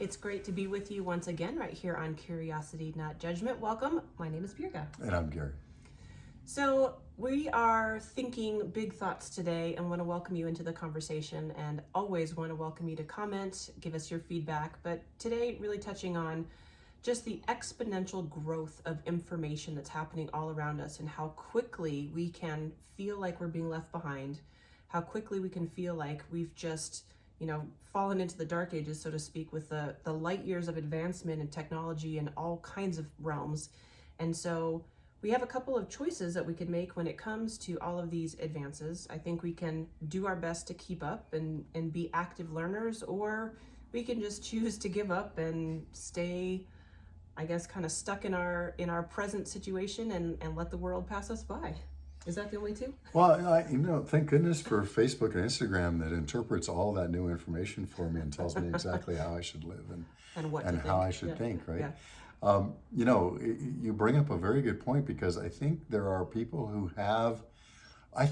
It's great to be with you once again right here on Curiosity, Not Judgment. Welcome. My name is Birga. And I'm Gary. So we are thinking big thoughts today and want to welcome you into the conversation, and always want to welcome you to comment, give us your feedback. But today really touching on just the exponential growth of information that's happening all around us, and how quickly we can feel like we're being left behind, how quickly we can feel like we've just fallen into the dark ages, so to speak, with the light years of advancement in technology and all kinds of realms. And so we have a couple of choices that we can make when it comes to all of these advances. I think we can do our best to keep up and be active learners, or we can just choose to give up and stay, I guess, kind of stuck in our present situation and let the world pass us by. Is that the only two? Well, thank goodness for Facebook and Instagram that interprets all that new information for me and tells me exactly how I should live and how I should think, right? Yeah. You bring up a very good point, because I think there are people who have, I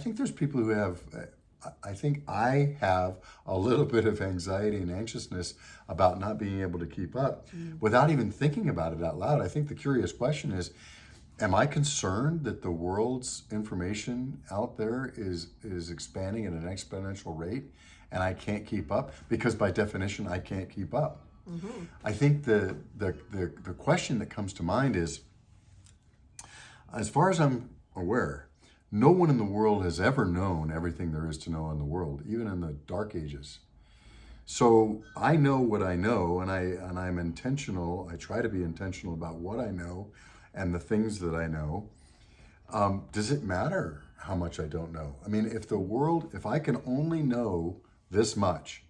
think I have a little bit of anxiety and anxiousness about not being able to keep up without even thinking about it out loud. I think the curious question is, am I concerned that the world's information out there is expanding at an exponential rate and I can't keep up? Because by definition, I can't keep up. Mm-hmm. I think the question that comes to mind is, as far as I'm aware, no one in the world has ever known everything there is to know in the world, even in the dark ages. So I know what I know, and I'm intentional. I try to be intentional about what I know and the things that I know. Does it matter how much I don't know? I mean, if I can only know this much,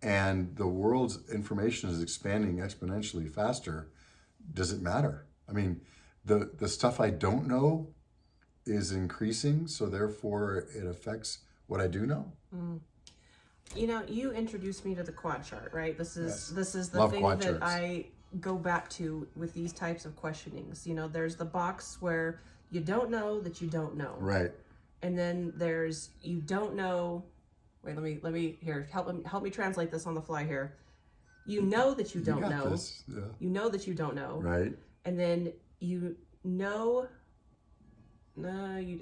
and the world's information is expanding exponentially faster, does it matter? I mean, the stuff I don't know is increasing, so therefore it affects what I do know. Mm. You introduced me to the quad chart, right? This is the Love thing quad that charts. I go back to with these types of questionings. There's the box where you don't know that you don't know. Right. And then there's you don't know. Wait, let me here. Help me translate this on the fly here. You know that you don't know. This. Yeah. You know that you don't know. Right. And then you know. No, you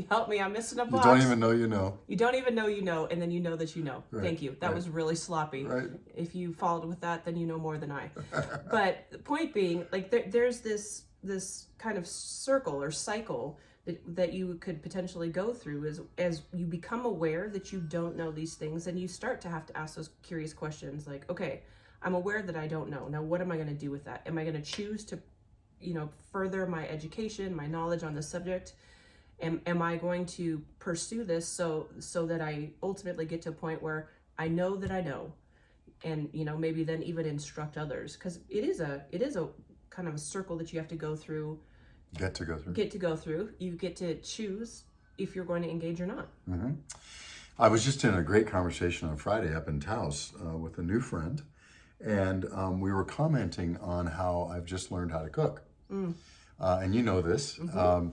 help me. I'm missing a box. You don't even know you know. You don't even know you know, and then you know that you know. Right. Thank you. That was really sloppy. Right. If you followed with that, then you know more than I. But the point being, like there's this kind of circle or cycle that you could potentially go through as you become aware that you don't know these things, and you start to have to ask those curious questions like, okay, I'm aware that I don't know. Now, what am I going to do with that? Am I going to choose to further my education, my knowledge on this subject? Am I going to pursue this so that I ultimately get to a point where I know that I know, and maybe then even instruct others? Because it is a kind of a circle that you have to go through. Get to go through. You get to choose if you're going to engage or not. Mm-hmm. I was just in a great conversation on Friday up in Taos with a new friend, and we were commenting on how I've just learned how to cook. And you know this. Mm-hmm.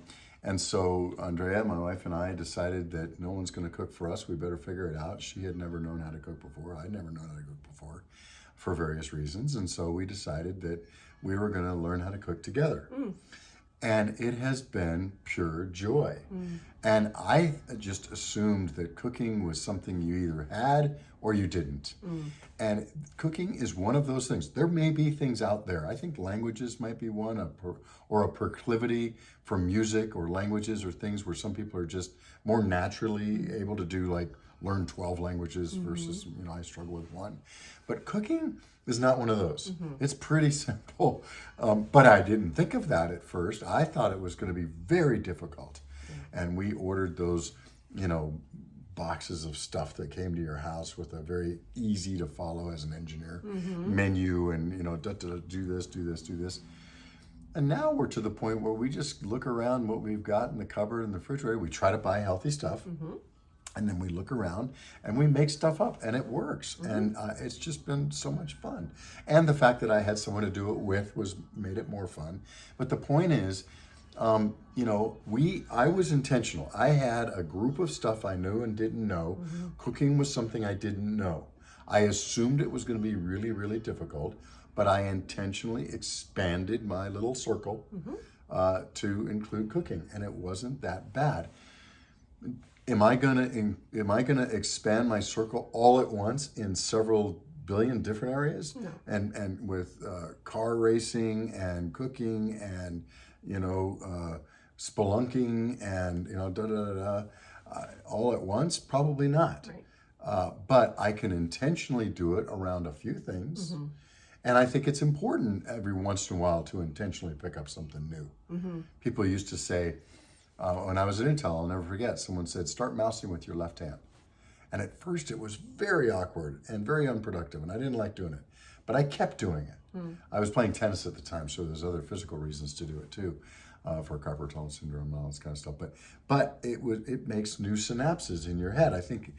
And so Andrea, my wife, and I decided that no one's going to cook for us. We better figure it out. She had never known how to cook before. I'd never known how to cook before for various reasons. And so we decided that we were going to learn how to cook together. And it has been pure joy. And I just assumed that cooking was something you either had or you didn't. And cooking is one of those things. There may be things out there. I think languages might be one, or a proclivity for music or languages, or things where some people are just more naturally able to do, like learn 12 languages versus, I struggle with one. But cooking is not one of those. It's pretty simple. But I didn't think of that at first. I thought it was going to be very difficult. And we ordered those, boxes of stuff that came to your house with a very easy to follow as an engineer menu, and do this. And now we're to the point where we just look around what we've got in the cupboard and the refrigerator. We try to buy healthy stuff. And then we look around and we make stuff up, and it works. And it's just been so much fun. And the fact that I had someone to do it with made it more fun. But the point is, I was intentional. I had a group of stuff I knew and didn't know. Cooking was something I didn't know. I assumed it was going to be really, really difficult, but I intentionally expanded my little circle to include cooking, and it wasn't that bad. Am I gonna expand my circle all at once in several billion different areas? No. And with car racing and cooking and spelunking and all at once? Probably not. Right. But I can intentionally do it around a few things. And I think it's important every once in a while to intentionally pick up something new. People used to say, when I was at Intel, I'll never forget, someone said, start mousing with your left hand. And at first it was very awkward and very unproductive, and I didn't like doing it. But I kept doing it. I was playing tennis at the time, so there's other physical reasons to do it too, for carpal tunnel syndrome and all this kind of stuff. But it makes new synapses in your head. I think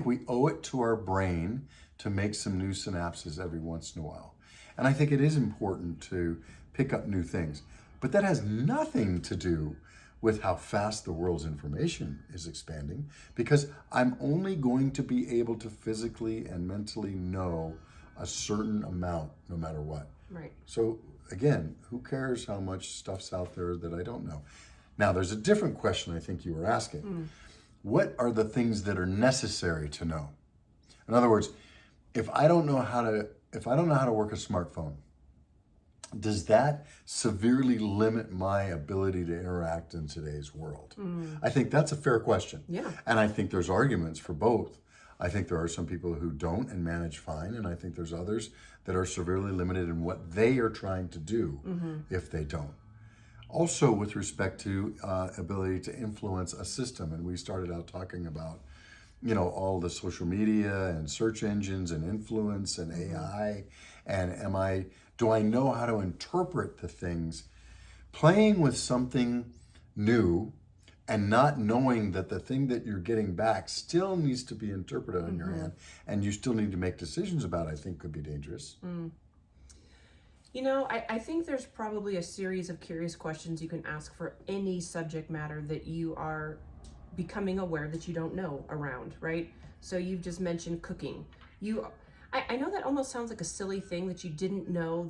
we owe it to our brain to make some new synapses every once in a while. And I think it is important to pick up new things. But that has nothing to do with how fast the world's information is expanding, because I'm only going to be able to physically and mentally know a certain amount no matter what. Right. So again, who cares how much stuff's out there that I don't know? Now, there's a different question I think you were asking. What are the things that are necessary to know? In other words, if I don't know how to work a smartphone, does that severely limit my ability to interact in today's world? I think that's a fair question. Yeah. And I think there's arguments for both. I think there are some people who don't and manage fine, and I think there's others that are severely limited in what they are trying to do if they don't. Also, with respect to ability to influence a system, and we started out talking about all the social media and search engines and influence and AI, and do I know how to interpret the things? Playing with something new and not knowing that the thing that you're getting back still needs to be interpreted on your hand, and you still need to make decisions about it, I think could be dangerous. I think there's probably a series of curious questions you can ask for any subject matter that you are becoming aware that you don't know around, right? So you've just mentioned cooking. I know that almost sounds like a silly thing that you didn't know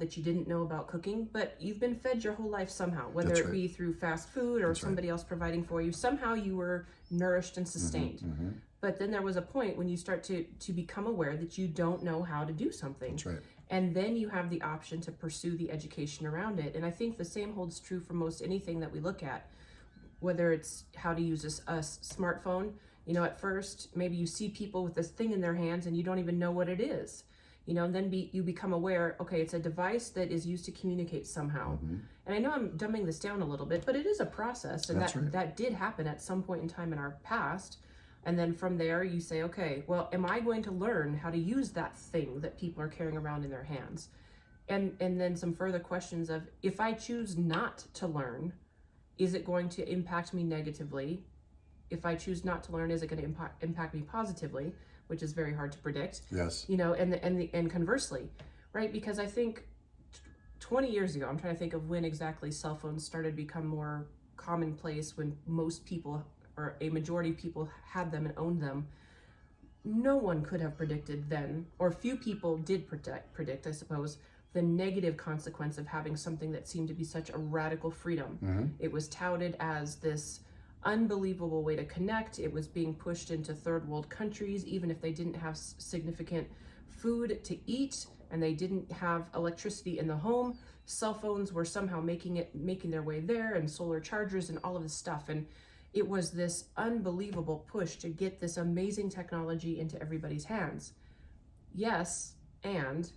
about cooking, but you've been fed your whole life somehow, whether That's it right. be through fast food or That's somebody else providing for you. Somehow you were nourished and sustained. But then there was a point when you start to become aware that you don't know how to do something. That's right. And then you have the option to pursue the education around it. And I think the same holds true for most anything that we look at, whether it's how to use a smartphone. At first, maybe you see people with this thing in their hands and you don't even know what it is. And then you become aware, okay, it's a device that is used to communicate somehow. And I know I'm dumbing this down a little bit, but it is a process. And That's right. that did happen at some point in time in our past. And then from there, you say, okay, well, am I going to learn how to use that thing that people are carrying around in their hands? And then some further questions of, if I choose not to learn, is it going to impact me negatively? If I choose not to learn, is it going to impact me positively? Which is very hard to predict. Yes. And conversely, right? Because I think 20 years ago, I'm trying to think of when exactly cell phones started to become more commonplace, when most people, or a majority of people, had them and owned them. No one could have predicted then, or few people did predict, I suppose, the negative consequence of having something that seemed to be such a radical freedom. It was touted as this unbelievable way to connect. It was being pushed into third world countries, even if they didn't have significant food to eat and they didn't have electricity in the home. Cell phones were somehow making their way there, and solar chargers and all of this stuff. And it was this unbelievable push to get this amazing technology into everybody's hands. Yes, and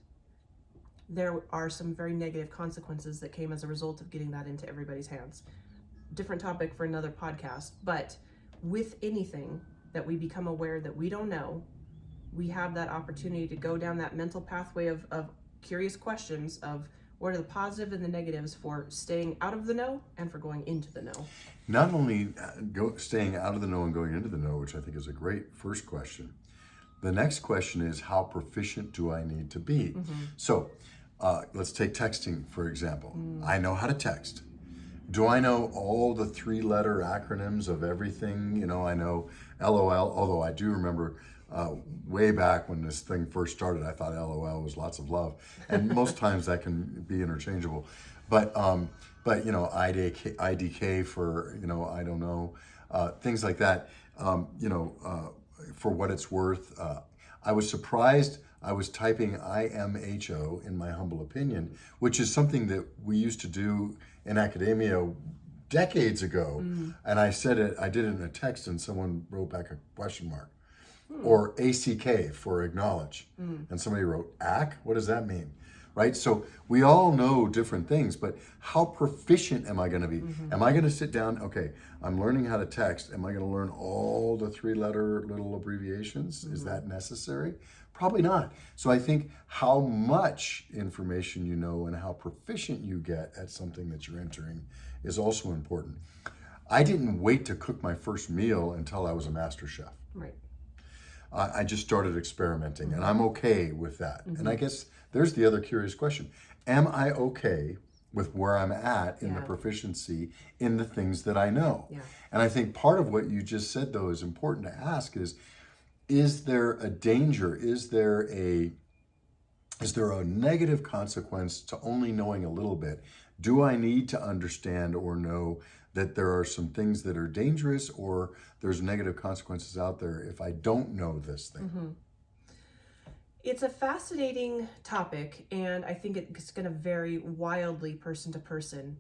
there are some very negative consequences that came as a result of getting that into everybody's hands. Different topic for another podcast, but with anything that we become aware that we don't know, we have that opportunity to go down that mental pathway of curious questions of what are the positive and the negatives for staying out of the know and for going into the know. Not only staying out of the know and going into the know, which I think is a great first question. The next question is, how proficient do I need to be? So let's take texting, for example. I know how to text. Do I know all the 3-letter acronyms of everything? I know LOL, although I do remember way back when this thing first started, I thought LOL was lots of love, and most times that can be interchangeable. But IDK for I don't know, things like that. For what it's worth, I was surprised. I was typing IMHO in my humble opinion, which is something that we used to do in academia decades ago. And I said it. I did it in a text, and someone wrote back a question mark. Or ACK for acknowledge. And somebody wrote ACK? What does that mean? Right? So we all know different things, but how proficient am I going to be? Am I going to sit down, okay, I'm learning how to text. Am I going to learn all the 3-letter little abbreviations? Is that necessary? Probably not. So I think how much information you know and how proficient you get at something that you're entering is also important. I didn't wait to cook my first meal until I was a master chef. Right. I just started experimenting, and I'm okay with that. And I guess there's the other curious question. Am I okay with where I'm at in the proficiency in the things that I know? Yeah. And I think part of what you just said, though, is important to ask is there a danger? Is there a negative consequence to only knowing a little bit? Do I need to understand or know that there are some things that are dangerous, or there's negative consequences out there if I don't know this thing? It's a fascinating topic, and I think it's going to vary wildly person to person.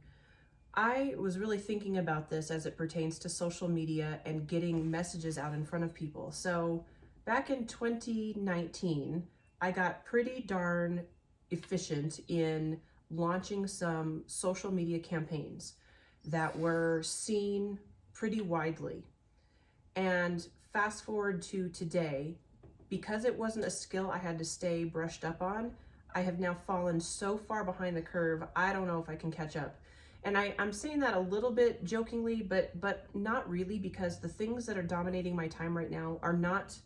I was really thinking about this as it pertains to social media and getting messages out in front of people. So back in 2019, I got pretty darn efficient in launching some social media campaigns that were seen pretty widely. And fast forward to today, because it wasn't a skill I had to stay brushed up on, I have now fallen so far behind the curve, I don't know if I can catch up. And I'm saying that a little bit jokingly, but not really, because the things that are dominating my time right now are not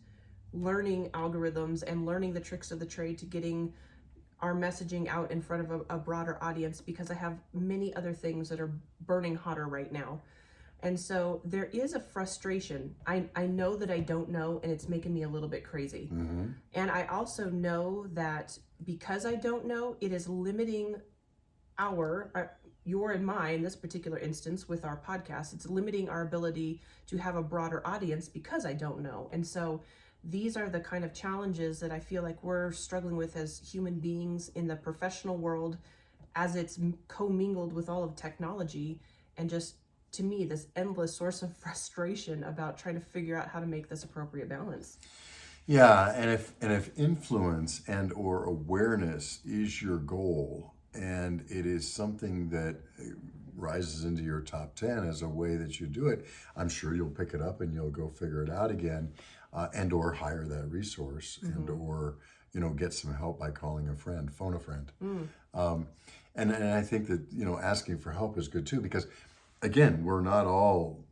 learning algorithms and learning the tricks of the trade to getting our messaging out in front of a broader audience, because I have many other things that are burning hotter right now. And so there is a frustration. I know that I don't know, and it's making me a little bit crazy. And I also know that because I don't know, it is limiting your and mine, in this particular instance with our podcast, it's limiting our ability to have a broader audience because I don't know. And so these are the kind of challenges that I feel like we're struggling with as human beings in the professional world, as it's commingled with all of technology, and just, to me, this endless source of frustration about trying to figure out how to make this appropriate balance. Yeah, and if influence and or awareness is your goal, and it is something that rises into your top 10 as a way that you do it, I'm sure you'll pick it up and you'll go figure it out again, and or hire that resource, and or get some help by calling a friend, phone a friend. And I think that asking for help is good too, because again, we're not all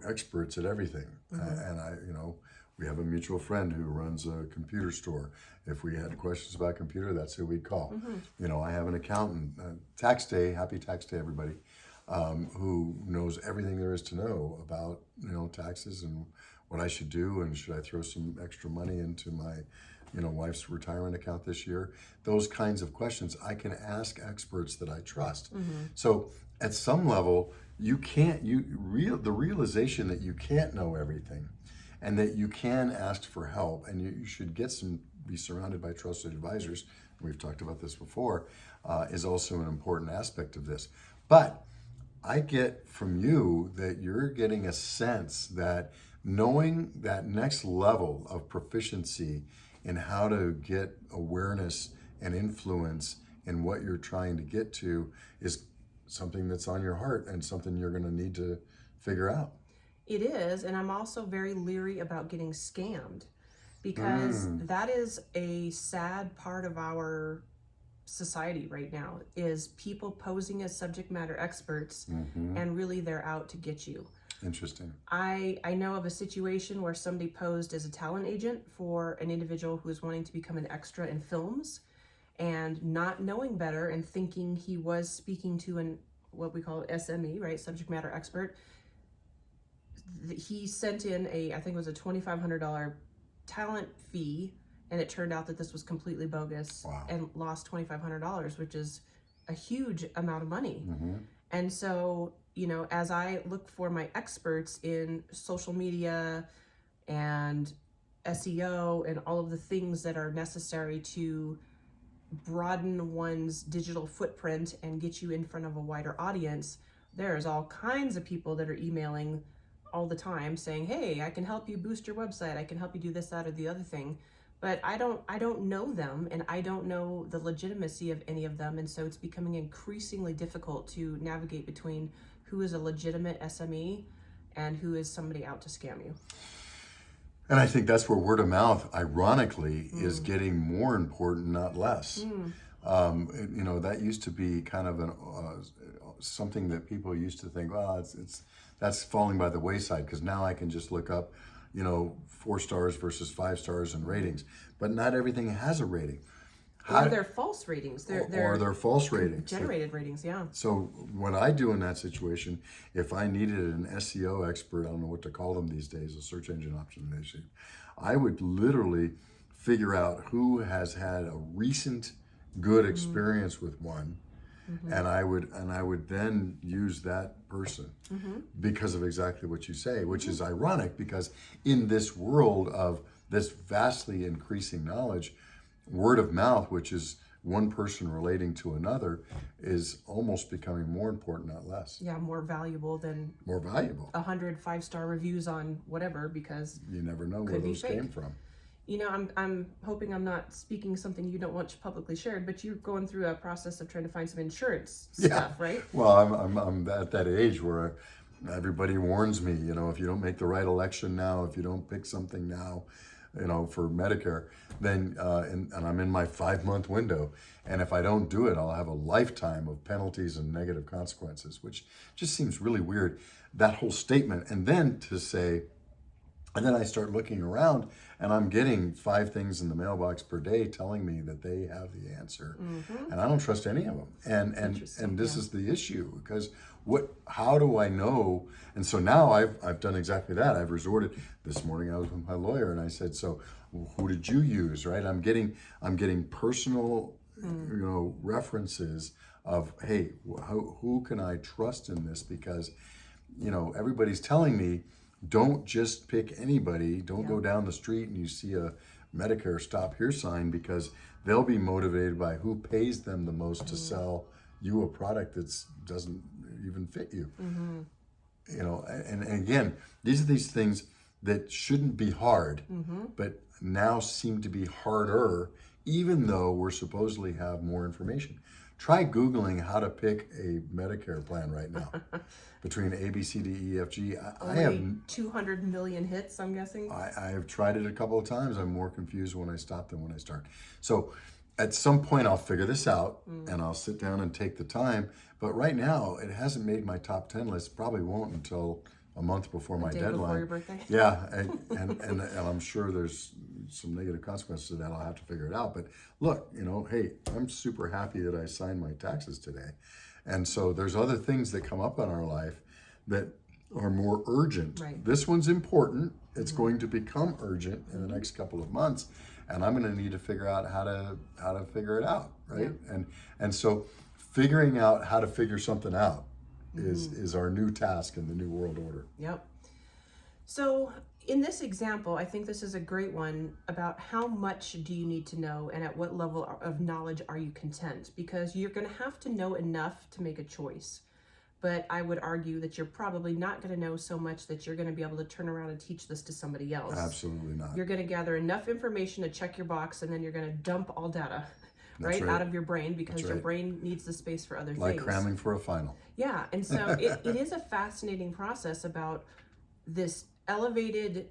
experts at everything. And we have a mutual friend who runs a computer store. If we had questions about computer, that's who we'd call. I have an accountant. Tax day, happy tax day, everybody, who knows everything there is to know about taxes and what I should do, and should I throw some extra money into my wife's retirement account this year. Those kinds of questions I can ask experts that I trust. So at some level, the realization that you can't know everything, and that you can ask for help, and you should be surrounded by trusted advisors. We've talked about this before, is also an important aspect of this. But I get from you that you're getting a sense that knowing that next level of proficiency in how to get awareness and influence in what you're trying to get to is something that's on your heart, and something you're going to need to figure out. It is, and I'm also very leery about getting scammed, because that is a sad part of our society right now, is people posing as subject matter experts, and really they're out to get you. Interesting. I know of a situation where somebody posed as a talent agent for an individual who was wanting to become an extra in films, and not knowing better and thinking he was speaking to what we call SME, right, subject matter expert. He sent in I think it was a $2,500 talent fee, and it turned out that this was completely bogus. Wow. And lost $2,500, which is a huge amount of money. Mm-hmm. And so, as I look for my experts in social media and SEO and all of the things that are necessary to broaden one's digital footprint and get you in front of a wider audience, there's all kinds of people that are emailing all the time saying, hey, I can help you boost your website, I can help you do this, that, or the other thing. But I don't know them, and I don't know the legitimacy of any of them. And so it's becoming increasingly difficult to navigate between who is a legitimate SME and who is somebody out to scam you. And I think that's where word of mouth, ironically, is getting more important, not less. That used to be kind of something that people used to think, well, that's falling by the wayside, because now I can just look up, 4 stars versus 5 stars in ratings. But not everything has a rating. Or they're false ratings. They're false ratings. Generated ratings, yeah. So what I do in that situation, if I needed an SEO expert, I don't know what to call them these days, a search engine optimization, I would literally figure out who has had a recent good experience with one, and I would then use that person because of exactly what you say, which is ironic, because in this world of this vastly increasing knowledge, word of mouth, which is one person relating to another, is almost becoming more important, not less. Yeah, more valuable than 100 5-star reviews on whatever, because you never know where those came from. I'm hoping I'm not speaking something you don't want publicly shared, but you're going through a process of trying to find some insurance stuff, right? Well, I'm at that age where everybody warns me, if you don't make the right election now, if you don't pick something now, for Medicare, then and I'm in my 5-month window, and if I don't do it, I'll have a lifetime of penalties and negative consequences, which just seems really weird, that whole statement. And then I start looking around, and I'm getting 5 things in the mailbox per day telling me that they have the answer, and I don't trust any of them. And this is the issue, because how do I know? And so now I've done exactly that. I've resorted. This morning I was with my lawyer, and I said, so who did you use? Right? I'm getting personal references of, hey, who can I trust in this? Because everybody's telling me, don't just pick anybody. Don't go down the street and you see a Medicare Stop Here sign, because they'll be motivated by who pays them the most to sell you a product that doesn't even fit you. And again, these are these things that shouldn't be hard, but now seem to be harder, even though we're supposedly have more information. Try Googling how to pick a Medicare plan right now. Between A, B, C, D, E, F, G. I have 200 million hits, I'm guessing. I have tried it a couple of times. I'm more confused when I stop than when I start. So at some point I'll figure this out, and I'll sit down and take the time. But right now it hasn't made my top 10 list. Probably won't until a month before my deadline. Before your birthday. Yeah, and I'm sure there's some negative consequences to that. I'll have to figure it out. But look, hey, I'm super happy that I signed my taxes today. And so there's other things that come up in our life that are more urgent. Right. This one's important. It's going to become urgent in the next couple of months, and I'm going to need to figure out how to figure it out, right? Yeah. And so figuring out how to figure something out is our new task in the new world order. Yep. So in this example, I think this is a great one about how much do you need to know, and at what level of knowledge are you content? Because you're going to have to know enough to make a choice. But I would argue that you're probably not going to know so much that you're going to be able to turn around and teach this to somebody else. Absolutely not. You're going to gather enough information to check your box, and then you're going to dump all data right out of your brain, because your brain needs the space for other things. Like cramming for a final. Yeah, and so it is a fascinating process about this elevated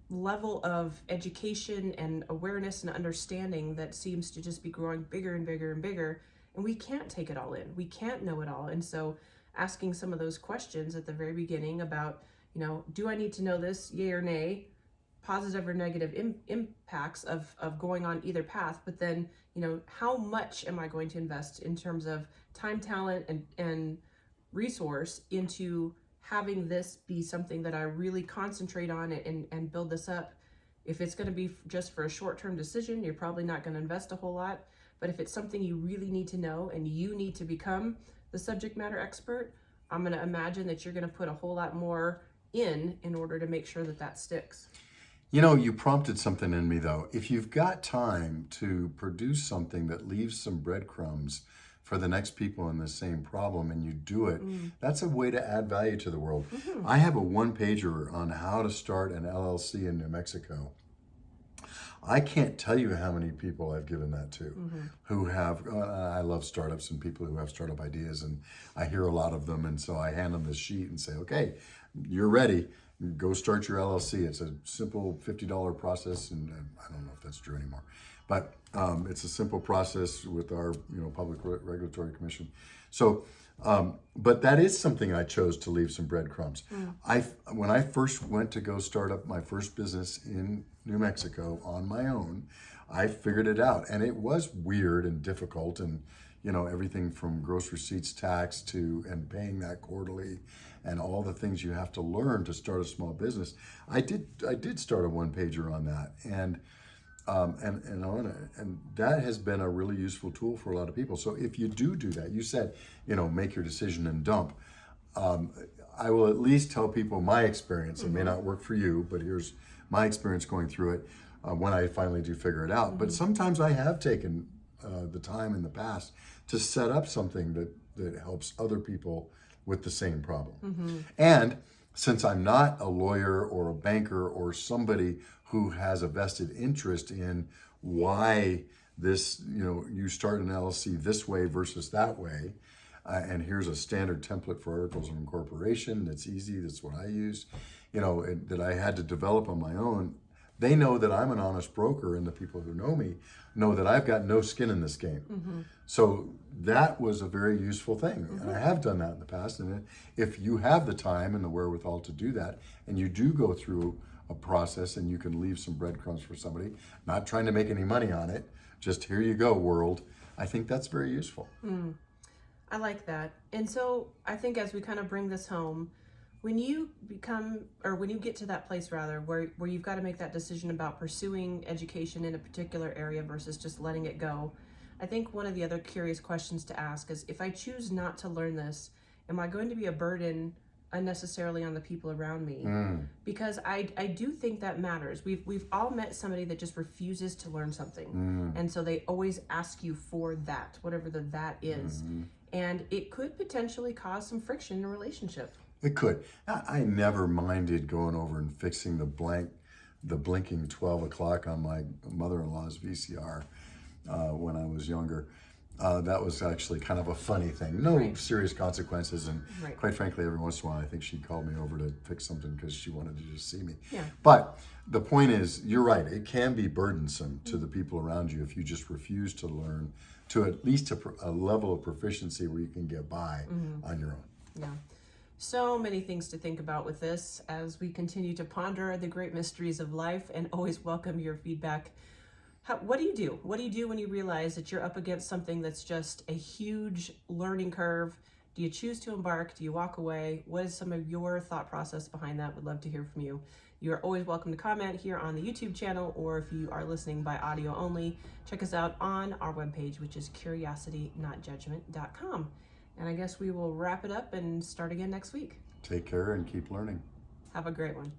level of education and awareness and understanding that seems to just be growing bigger and bigger and bigger, and we can't take it all in. We can't know it all. And so asking some of those questions at the very beginning about, do I need to know this, yay or nay, positive or negative impacts of going on either path, but then, how much am I going to invest in terms of time, talent, and resource into having this be something that I really concentrate on and build this up If it's going to be just for a short-term decision, you're probably not going to invest a whole lot. But if it's something you really need to know and you need to become the subject matter expert, I'm going to imagine that you're going to put a whole lot more in order to make sure that that sticks. You know, you prompted something in me though. If you've got time to produce something that leaves some breadcrumbs for the next people in the same problem and you do it, that's a way to add value to the world. I have a one-pager on how to start an LLC in New Mexico. I can't tell you how many people I've given that to who have, I love startups and people who have startup ideas, and I hear a lot of them, and so I hand them this sheet and say, okay, you're ready. Go start your LLC. It's a simple $50 process, and I don't know if that's true anymore, but it's a simple process with our Public Regulatory Commission. So, but that is something I chose to leave some breadcrumbs. When I first went to go start up my first business in New Mexico on my own, I figured it out, and it was weird and difficult, and everything from gross receipts tax and paying that quarterly, and all the things you have to learn to start a small business. I did start a one-pager on that, and that has been a really useful tool for a lot of people. So if you do that, you said, make your decision and dump. I will at least tell people my experience. It may not work for you, but here's my experience going through it when I finally do figure it out. But sometimes I have taken the time in the past to set up something that helps other people with the same problem. And since I'm not a lawyer or a banker or somebody who has a vested interest in why this, you start an LLC this way versus that way, and here's a standard template for articles of incorporation that's easy, that's what I use, that I had to develop on my own. They know that I'm an honest broker, and the people who know me know that I've got no skin in this game. So that was a very useful thing. And I have done that in the past. And if you have the time and the wherewithal to do that, and you do go through a process and you can leave some breadcrumbs for somebody, not trying to make any money on it, just here you go, world, I think that's very useful. I like that. And so I think as we kind of bring this home, when you get to that place rather, where you've got to make that decision about pursuing education in a particular area versus just letting it go, I think one of the other curious questions to ask is, if I choose not to learn this, am I going to be a burden unnecessarily on the people around me? Because I do think that matters. We've all met somebody that just refuses to learn something. And so they always ask you for that, whatever that is. And it could potentially cause some friction in a relationship. It could. I never minded going over and fixing the blinking 12 o'clock on my mother-in-law's VCR when I was younger. That was actually kind of a funny thing. No serious consequences, and quite frankly, every once in a while, I think she called me over to fix something because she wanted to just see me. But the point is, you're right. It can be burdensome to the people around you if you just refuse to learn to at least a level of proficiency where you can get by on your own. Yeah. So many things to think about with this as we continue to ponder the great mysteries of life, and always welcome your feedback. What do you do? What do you do when you realize that you're up against something that's just a huge learning curve? Do you choose to embark? Do you walk away? What is some of your thought process behind that? Would love to hear from you. You're always welcome to comment here on the YouTube channel, or if you are listening by audio only, check us out on our webpage, which is curiositynotjudgment.com. And I guess we will wrap it up and start again next week. Take care and keep learning. Have a great one.